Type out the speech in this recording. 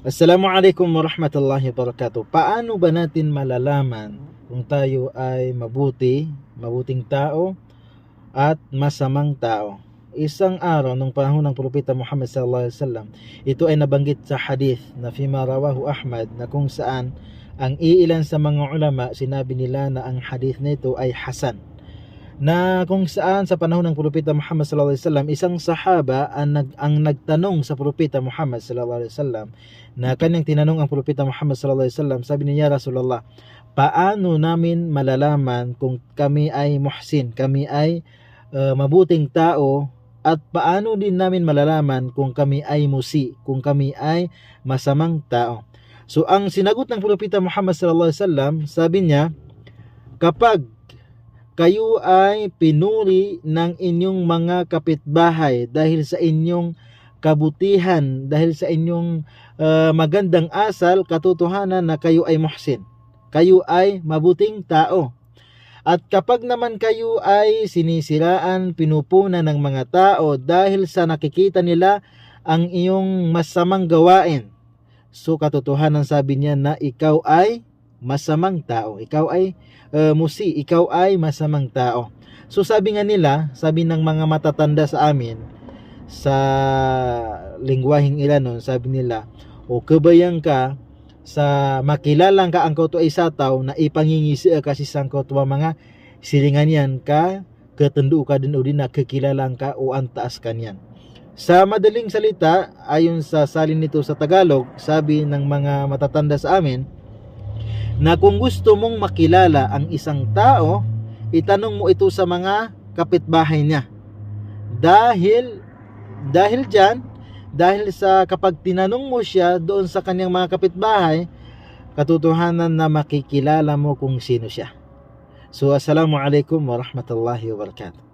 Assalamualaikum warahmatullahi wabarakatuh. Paano ba natin malalaman kung tayo ay mabuting tao at masamang tao? Isang araw nung panahon ng Propeta Muhammad sallallahu alaihi wasallam, ito ay nabanggit sa hadith na fima rawahu Ahmad, na kung saan ang iilan sa mga ulama sinabi nila na ang hadith nito ay hasan, na kung saan sa panahon ng Propeta Muhammad sallallahu alaihi wasallam, isang sahaba ang nagtanong sa Propeta Muhammad sallallahu alaihi wasallam, na kanyang tinanong ang Propeta Muhammad sallallahu alaihi wasallam. Sabi niya, "Ya Rasulullah, paano namin malalaman kung kami ay muhsin, kami ay mabuting tao, at paano din namin malalaman kung kami ay musi, kung kami ay masamang tao?" So ang sinagot ng Propeta Muhammad sallallahu alaihi wasallam, sabi niya, kapag kayo ay pinuri ng inyong mga kapitbahay dahil sa inyong kabutihan, dahil sa inyong magandang asal, katotohanan na kayo ay muhsin, kayo ay mabuting tao. At kapag naman kayo ay sinisiraan, pinupunan ng mga tao dahil sa nakikita nila ang iyong masamang gawain, so katotohanan, sabi niya, na ikaw ay masamang tao, ikaw ay musi, ikaw ay masamang tao. So sabi nga nila, sabi ng mga matatanda sa amin sa lingwaheng Ilanon, sabi nila, o kabayang ka sa makilalang ka ang kauto ay sataw na ipangingisi kasi sang kauto mga silingan yan ka, ketendu ka din udin na kekilalang ka o antaas kanyan. Sa madaling salita, ayon sa salin nito sa Tagalog, sabi ng mga matatanda sa amin, na kung gusto mong makilala ang isang tao, itanong mo ito sa mga kapitbahay niya. Dahil sa kapag tinanong mo siya doon sa kanyang mga kapitbahay, katotohanan na makikilala mo kung sino siya. So assalamualaikum warahmatullahi wabarakatuh.